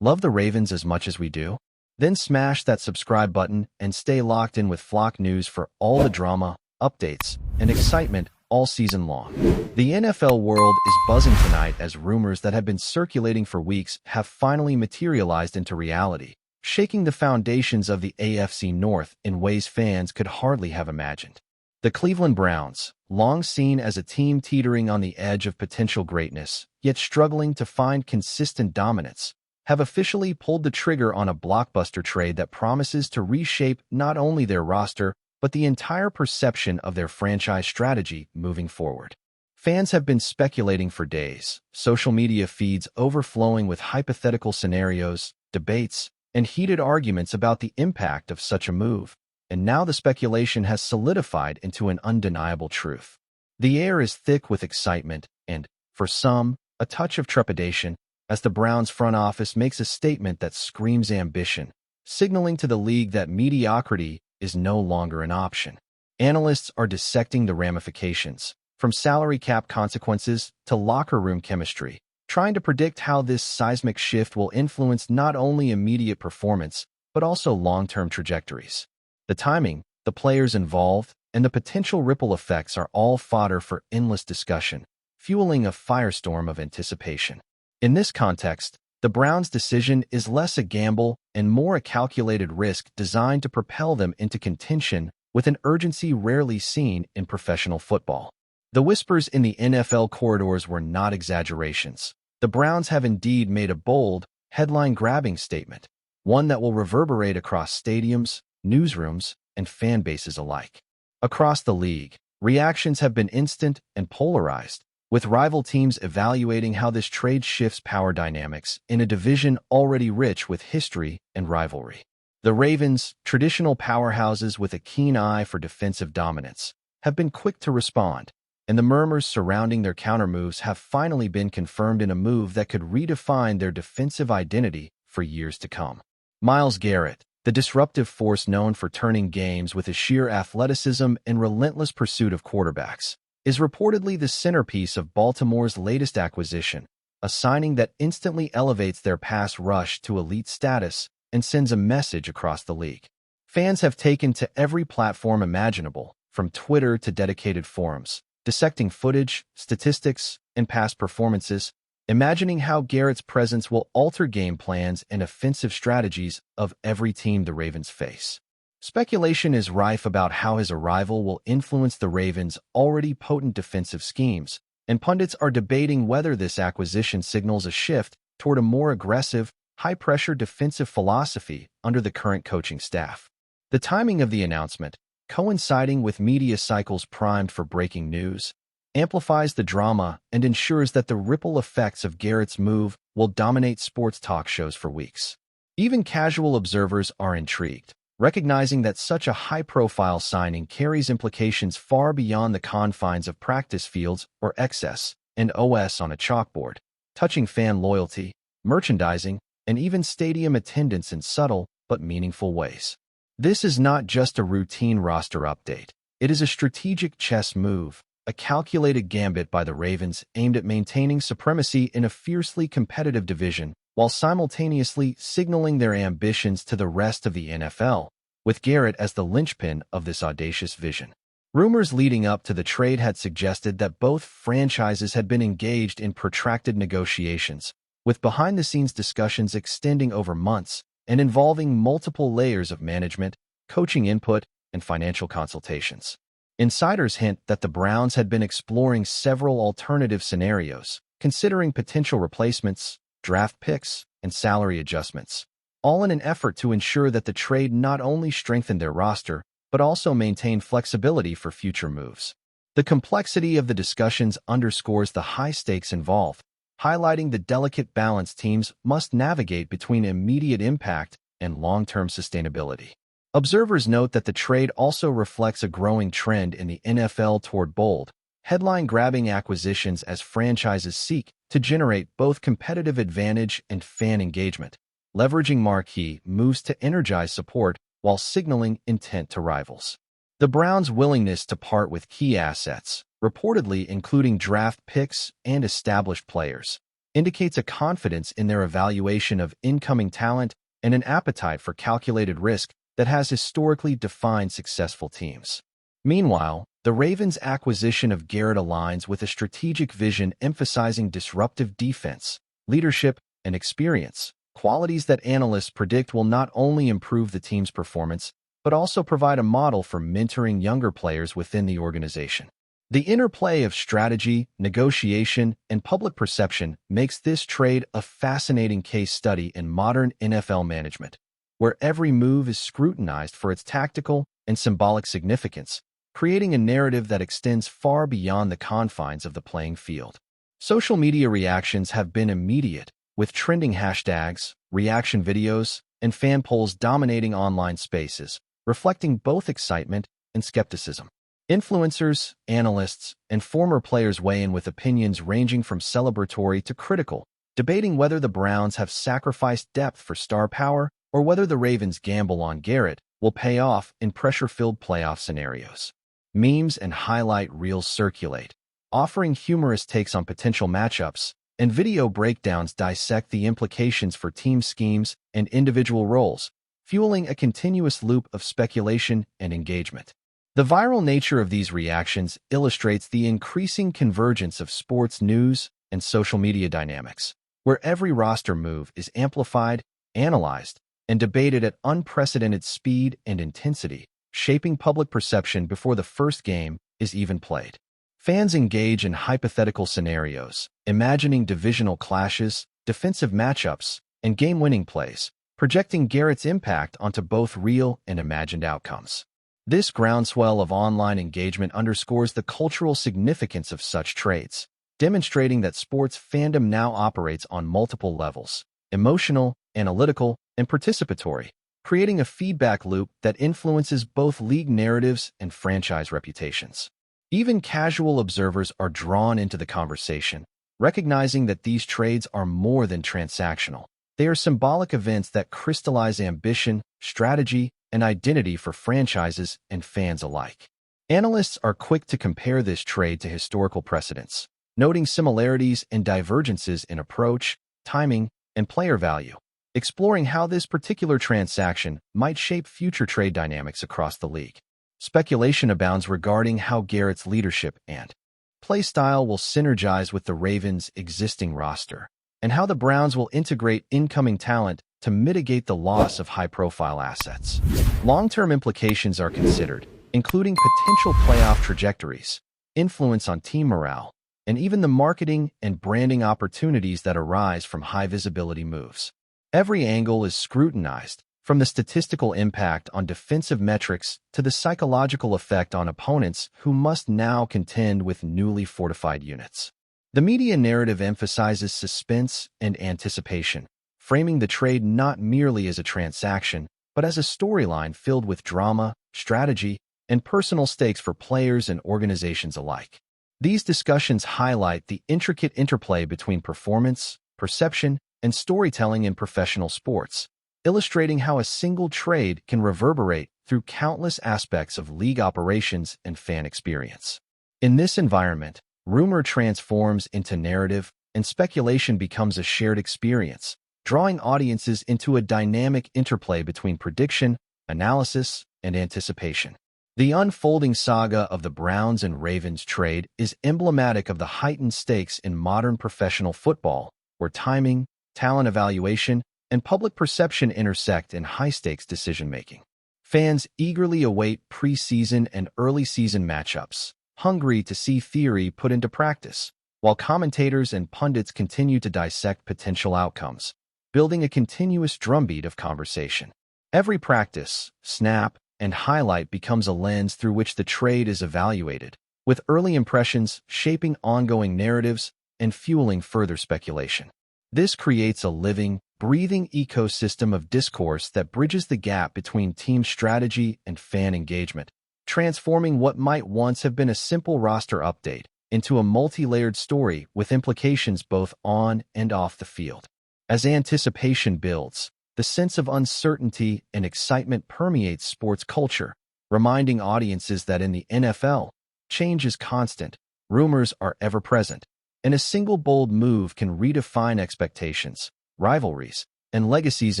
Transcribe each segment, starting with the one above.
Love the Ravens as much as we do? Then smash that subscribe button and stay locked in with Flock News for all the drama, updates, and excitement all season long. The NFL world is buzzing tonight as rumors that have been circulating for weeks have finally materialized into reality, shaking the foundations of the AFC North in ways fans could hardly have imagined. The Cleveland Browns, long seen as a team teetering on the edge of potential greatness, yet struggling to find consistent dominance, have officially pulled the trigger on a blockbuster trade that promises to reshape not only their roster, but the entire perception of their franchise strategy moving forward. Fans have been speculating for days, social media feeds overflowing with hypothetical scenarios, debates, and heated arguments about the impact of such a move, and now the speculation has solidified into an undeniable truth. The air is thick with excitement and, for some, a touch of trepidation, as the Browns front office makes a statement that screams ambition, signaling to the league that mediocrity is no longer an option. Analysts are dissecting the ramifications, from salary cap consequences to locker room chemistry, trying to predict how this seismic shift will influence not only immediate performance, but also long-term trajectories. The timing, the players involved, and the potential ripple effects are all fodder for endless discussion, fueling a firestorm of anticipation. In this context, the Browns' decision is less a gamble and more a calculated risk designed to propel them into contention with an urgency rarely seen in professional football. The whispers in the NFL corridors were not exaggerations. The Browns have indeed made a bold, headline-grabbing statement, one that will reverberate across stadiums, newsrooms, and fan bases alike. Across the league, reactions have been instant and polarized, with rival teams evaluating how this trade shifts power dynamics in a division already rich with history and rivalry. The Ravens, traditional powerhouses with a keen eye for defensive dominance, have been quick to respond, and the murmurs surrounding their countermoves have finally been confirmed in a move that could redefine their defensive identity for years to come. Myles Garrett, the disruptive force known for turning games with his sheer athleticism and relentless pursuit of quarterbacks, is reportedly the centerpiece of Baltimore's latest acquisition, a signing that instantly elevates their pass rush to elite status and sends a message across the league. Fans have taken to every platform imaginable, from Twitter to dedicated forums, dissecting footage, statistics, and past performances, imagining how Garrett's presence will alter game plans and offensive strategies of every team the Ravens face. Speculation is rife about how his arrival will influence the Ravens' already potent defensive schemes, and pundits are debating whether this acquisition signals a shift toward a more aggressive, high-pressure defensive philosophy under the current coaching staff. The timing of the announcement, coinciding with media cycles primed for breaking news, amplifies the drama and ensures that the ripple effects of Garrett's move will dominate sports talk shows for weeks. Even casual observers are intrigued, recognizing that such a high-profile signing carries implications far beyond the confines of practice fields or XS and OS on a chalkboard, touching fan loyalty, merchandising, and even stadium attendance in subtle but meaningful ways. This is not just a routine roster update. It is a strategic chess move, a calculated gambit by the Ravens aimed at maintaining supremacy in a fiercely competitive division, while simultaneously signaling their ambitions to the rest of the NFL, with Garrett as the linchpin of this audacious vision. Rumors leading up to the trade had suggested that both franchises had been engaged in protracted negotiations, with behind-the-scenes discussions extending over months and involving multiple layers of management, coaching input, and financial consultations. Insiders hint that the Browns had been exploring several alternative scenarios, considering potential replacements, draft picks, and salary adjustments, all in an effort to ensure that the trade not only strengthened their roster, but also maintained flexibility for future moves. The complexity of the discussions underscores the high stakes involved, highlighting the delicate balance teams must navigate between immediate impact and long-term sustainability. Observers note that the trade also reflects a growing trend in the NFL toward bold, headline-grabbing acquisitions as franchises seek to generate both competitive advantage and fan engagement, leveraging marquee moves to energize support while signaling intent to rivals. The Browns' willingness to part with key assets, reportedly including draft picks and established players, indicates a confidence in their evaluation of incoming talent and an appetite for calculated risk that has historically defined successful teams. Meanwhile, the Ravens' acquisition of Garrett aligns with a strategic vision emphasizing disruptive defense, leadership, and experience, qualities that analysts predict will not only improve the team's performance, but also provide a model for mentoring younger players within the organization. The interplay of strategy, negotiation, and public perception makes this trade a fascinating case study in modern NFL management, where every move is scrutinized for its tactical and symbolic significance, creating a narrative that extends far beyond the confines of the playing field. Social media reactions have been immediate, with trending hashtags, reaction videos, and fan polls dominating online spaces, reflecting both excitement and skepticism. Influencers, analysts, and former players weigh in with opinions ranging from celebratory to critical, debating whether the Browns have sacrificed depth for star power or whether the Ravens' gamble on Garrett will pay off in pressure-filled playoff scenarios. Memes and highlight reels circulate, offering humorous takes on potential matchups, and video breakdowns dissect the implications for team schemes and individual roles, fueling a continuous loop of speculation and engagement. The viral nature of these reactions illustrates the increasing convergence of sports news and social media dynamics, where every roster move is amplified, analyzed, and debated at unprecedented speed and intensity, shaping public perception before the first game is even played. Fans engage in hypothetical scenarios, imagining divisional clashes, defensive matchups, and game-winning plays, projecting Garrett's impact onto both real and imagined outcomes. This groundswell of online engagement underscores the cultural significance of such trades, demonstrating that sports fandom now operates on multiple levels: emotional, analytical, and participatory, creating a feedback loop that influences both league narratives and franchise reputations. Even casual observers are drawn into the conversation, recognizing that these trades are more than transactional. They are symbolic events that crystallize ambition, strategy, and identity for franchises and fans alike. Analysts are quick to compare this trade to historical precedents, noting similarities and divergences in approach, timing, and player value, exploring how this particular transaction might shape future trade dynamics across the league. Speculation abounds regarding how Garrett's leadership and play style will synergize with the Ravens' existing roster, and how the Browns will integrate incoming talent to mitigate the loss of high-profile assets. Long-term implications are considered, including potential playoff trajectories, influence on team morale, and even the marketing and branding opportunities that arise from high-visibility moves. Every angle is scrutinized, from the statistical impact on defensive metrics to the psychological effect on opponents who must now contend with newly fortified units. The media narrative emphasizes suspense and anticipation, framing the trade not merely as a transaction, but as a storyline filled with drama, strategy, and personal stakes for players and organizations alike. These discussions highlight the intricate interplay between performance, perception, and storytelling in professional sports, illustrating how a single trade can reverberate through countless aspects of league operations and fan experience. In this environment, rumor transforms into narrative, and speculation becomes a shared experience, drawing audiences into a dynamic interplay between prediction, analysis, and anticipation. The unfolding saga of the Browns and Ravens trade is emblematic of the heightened stakes in modern professional football, where timing, talent evaluation, and public perception intersect in high-stakes decision-making. Fans eagerly await preseason and early-season matchups, hungry to see theory put into practice, while commentators and pundits continue to dissect potential outcomes, building a continuous drumbeat of conversation. Every practice, snap, and highlight becomes a lens through which the trade is evaluated, with early impressions shaping ongoing narratives and fueling further speculation. This creates a living, breathing ecosystem of discourse that bridges the gap between team strategy and fan engagement, transforming what might once have been a simple roster update into a multi-layered story with implications both on and off the field. As anticipation builds, the sense of uncertainty and excitement permeates sports culture, reminding audiences that in the NFL, change is constant, rumors are ever present, and a single bold move can redefine expectations, rivalries, and legacies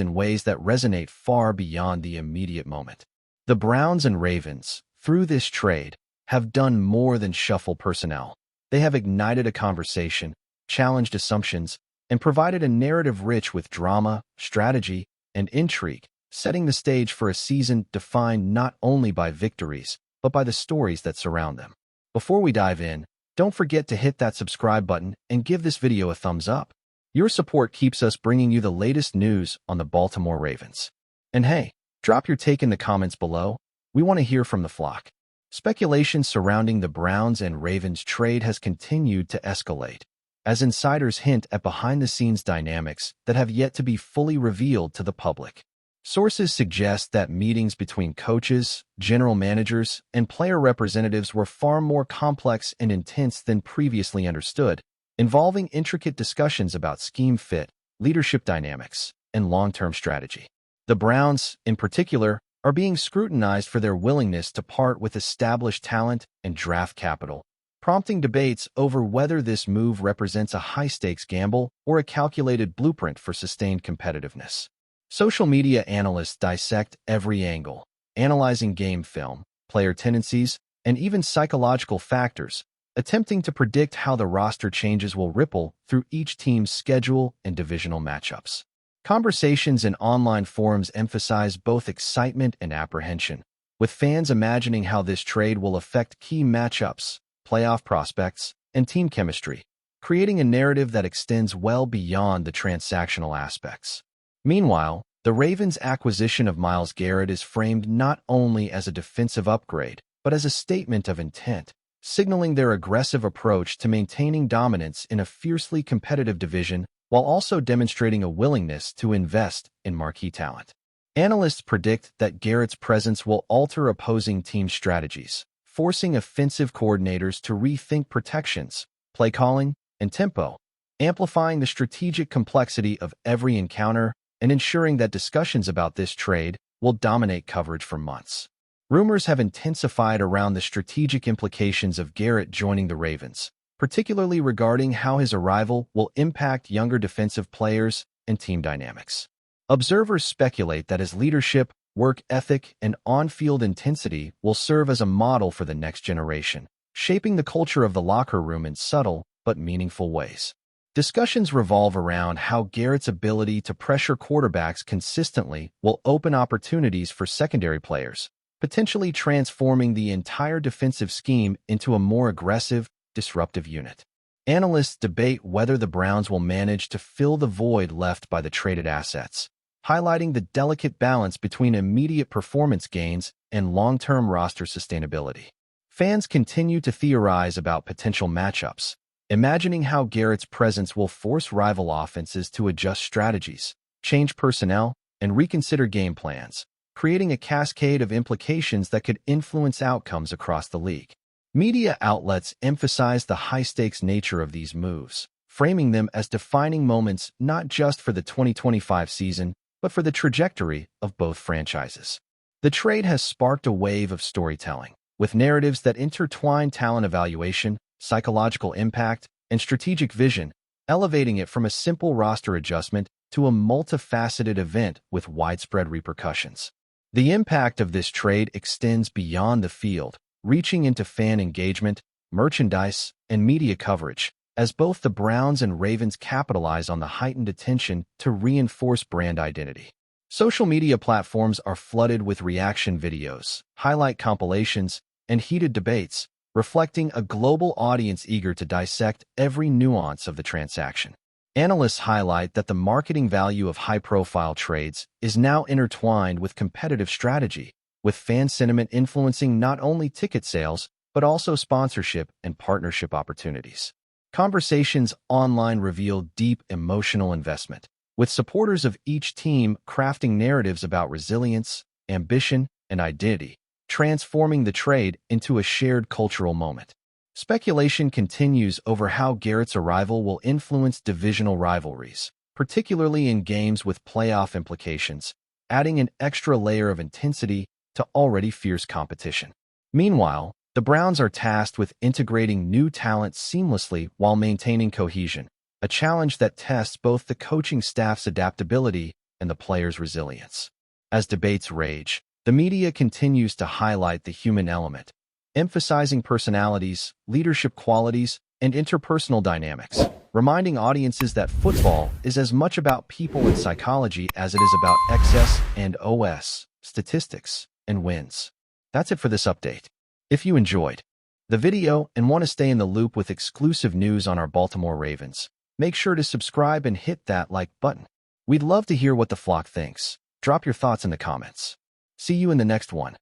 in ways that resonate far beyond the immediate moment. The Browns and Ravens, through this trade, have done more than shuffle personnel. They have ignited a conversation, challenged assumptions, and provided a narrative rich with drama, strategy, and intrigue, setting the stage for a season defined not only by victories, but by the stories that surround them. Before we dive in, don't forget to hit that subscribe button and give this video a thumbs up. Your support keeps us bringing you the latest news on the Baltimore Ravens. And hey, drop your take in the comments below. We want to hear from the flock. Speculation surrounding the Browns and Ravens trade has continued to escalate, as insiders hint at behind-the-scenes dynamics that have yet to be fully revealed to the public. Sources suggest that meetings between coaches, general managers, and player representatives were far more complex and intense than previously understood, involving intricate discussions about scheme fit, leadership dynamics, and long-term strategy. The Browns, in particular, are being scrutinized for their willingness to part with established talent and draft capital, prompting debates over whether this move represents a high-stakes gamble or a calculated blueprint for sustained competitiveness. Social media analysts dissect every angle, analyzing game film, player tendencies, and even psychological factors, attempting to predict how the roster changes will ripple through each team's schedule and divisional matchups. Conversations in online forums emphasize both excitement and apprehension, with fans imagining how this trade will affect key matchups, playoff prospects, and team chemistry, creating a narrative that extends well beyond the transactional aspects. Meanwhile, the Ravens' acquisition of MYLES GARRETT is framed not only as a defensive upgrade, but as a statement of intent, signaling their aggressive approach to maintaining dominance in a fiercely competitive division while also demonstrating a willingness to invest in marquee talent. Analysts predict that Garrett's presence will alter opposing team strategies, forcing offensive coordinators to rethink protections, play calling, and tempo, amplifying the strategic complexity of every encounter and ensuring that discussions about this trade will dominate coverage for months. Rumors have intensified around the strategic implications of Garrett joining the Ravens, particularly regarding how his arrival will impact younger defensive players and team dynamics. Observers speculate that his leadership, work ethic, and on-field intensity will serve as a model for the next generation, shaping the culture of the locker room in subtle but meaningful ways. Discussions revolve around how Garrett's ability to pressure quarterbacks consistently will open opportunities for secondary players, potentially transforming the entire defensive scheme into a more aggressive, disruptive unit. Analysts debate whether the Browns will manage to fill the void left by the traded assets, highlighting the delicate balance between immediate performance gains and long-term roster sustainability. Fans continue to theorize about potential matchups, imagining how Garrett's presence will force rival offenses to adjust strategies, change personnel, and reconsider game plans, creating a cascade of implications that could influence outcomes across the league. Media outlets emphasize the high-stakes nature of these moves, framing them as defining moments not just for the 2025 season, but for the trajectory of both franchises. The trade has sparked a wave of storytelling, with narratives that intertwine talent evaluation, psychological impact, and strategic vision, elevating it from a simple roster adjustment to a multifaceted event with widespread repercussions. The impact of this trade extends beyond the field, reaching into fan engagement, merchandise, and media coverage, as both the Browns and Ravens capitalize on the heightened attention to reinforce brand identity. Social media platforms are flooded with reaction videos, highlight compilations, and heated debates, reflecting a global audience eager to dissect every nuance of the transaction. Analysts highlight that the marketing value of high-profile trades is now intertwined with competitive strategy, with fan sentiment influencing not only ticket sales, but also sponsorship and partnership opportunities. Conversations online reveal deep emotional investment, with supporters of each team crafting narratives about resilience, ambition, and identity, transforming the trade into a shared cultural moment. Speculation continues over how Garrett's arrival will influence divisional rivalries, particularly in games with playoff implications, adding an extra layer of intensity to already fierce competition. Meanwhile, The Browns are tasked with integrating new talent seamlessly while maintaining cohesion, a challenge that tests both the coaching staff's adaptability and the players' resilience. As debates rage, the media continues to highlight the human element, emphasizing personalities, leadership qualities, and interpersonal dynamics, reminding audiences that football is as much about people and psychology as it is about XS and OS, statistics, and wins. That's it for this update. If you enjoyed the video and want to stay in the loop with exclusive news on our Baltimore Ravens, make sure to subscribe and hit that like button. We'd love to hear what the flock thinks. Drop your thoughts in the comments. See you in the next one.